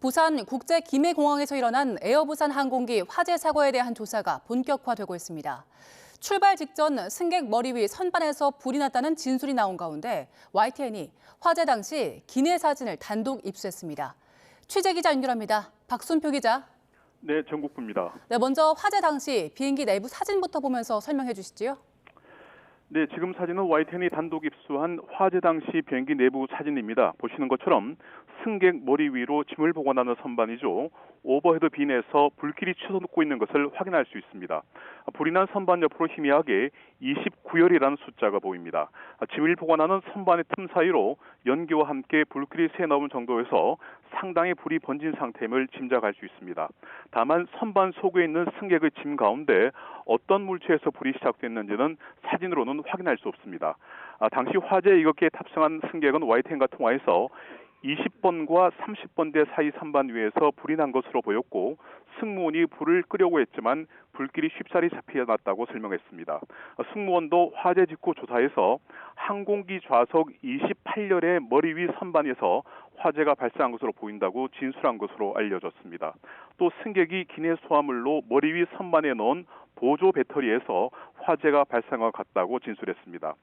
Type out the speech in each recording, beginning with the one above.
부산 국제기내공항에서 일어난 에어부산 항공기 화재 사고에 대한 조사가 본격화되고 있습니다. 출발 직전 승객 머리 위 선반에서 불이 났다는 진술이 나온 가운데 YTN이 화재 당시 기내 사진을 단독 입수했습니다. 취재 기자 연결합니다. 박순표 기자. 네, 전국부입니다. 네, 먼저 화재 당시 비행기 내부 사진부터 보면서 설명해 주시지요. 네, 지금 사진은 YTN이 단독 입수한 화재 당시 비행기 내부 사진입니다. 보시는 것처럼 승객 머리 위로 짐을 보관하는 선반이죠. 오버헤드 빈에서 불길이 치솟고 있는 것을 확인할 수 있습니다. 불이 난 선반 옆으로 희미하게 29열이라는 숫자가 보입니다. 짐을 보관하는 선반의 틈 사이로 연기와 함께 불길이 새나오는 정도에서 상당히 불이 번진 상태임을 짐작할 수 있습니다. 다만 선반 속에 있는 승객의 짐 가운데 어떤 물체에서 불이 시작됐는지는 사진으로는 확인할 수 없습니다. 당시 화재에 이렇게 탑승한 승객은 YTN과 통화해서 20번과 30번대 사이 선반 위에서 불이 난 것으로 보였고 승무원이 불을 끄려고 했지만 불길이 쉽사리 잡혀났다고 설명했습니다. 승무원도 화재 직후 조사에서 항공기 좌석 28열의 머리 위 선반에서 화재가 발생한 것으로 보인다고 진술한 것으로 알려졌습니다. 또 승객이 기내 소화물로 머리 위 선반에 넣은 보조 배터리에서 화재가 발생한 것 같다고 진술했습니다.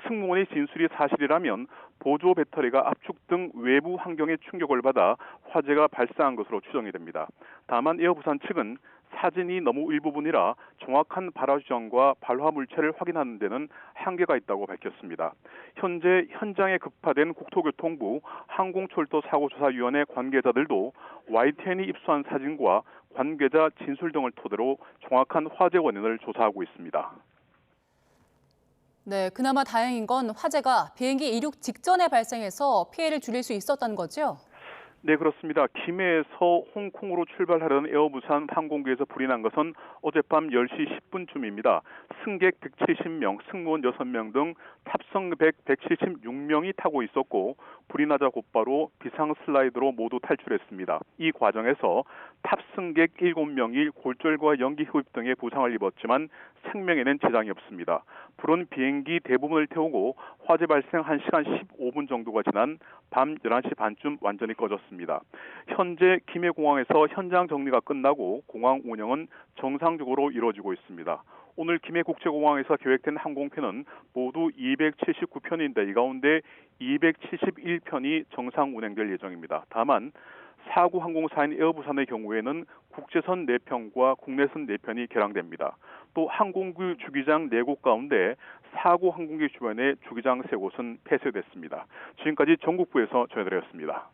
승무원의 진술이 사실이라면 보조 배터리가 압축 등 외부 환경에 충격을 받아 화재가 발생한 것으로 추정이 됩니다. 다만 에어부산 측은 사진이 너무 일부분이라 정확한 발화 주정과 발화 물체를 확인하는 데는 한계가 있다고 밝혔습니다. 현재 현장에 급파된 국토교통부 항공철도사고조사위원회 관계자들도 YTN이 입수한 사진과 관계자 진술 등을 토대로 정확한 화재 원인을 조사하고 있습니다. 네, 그나마 다행인 건 화재가 비행기 이륙 직전에 발생해서 피해를 줄일 수 있었다는 거죠? 네, 그렇습니다. 김해에서 홍콩으로 출발하려는 에어부산 항공기에서 불이 난 것은 어젯밤 10시 10분쯤입니다. 승객 170명, 승무원 6명 등 탑승 176명이 타고 있었고 불이 나자 곧바로 비상 슬라이드로 모두 탈출했습니다. 이 과정에서 탑승객 7명이 골절과 연기 흡입 등의 부상을 입었지만 생명에는 지장이 없습니다. 불은 비행기 대부분을 태우고 화재 발생 1시간 15분 정도가 지난 밤 11시 반쯤 완전히 꺼졌습니다. 현재 김해공항에서 현장 정리가 끝나고 공항 운영은 정상적으로 이루어지고 있습니다. 오늘 김해국제공항에서 계획된 항공편은 모두 279편인데 이 가운데 271편이 정상 운행될 예정입니다. 다만 사구 항공사인 에어부산의 경우에는 국제선 4편과 국내선 4편이 개량됩니다. 또 항공기 주기장 4곳 가운데 사구 항공기 주변의 주기장 3곳은 폐쇄됐습니다. 지금까지 전국부에서 전해드렸습니다.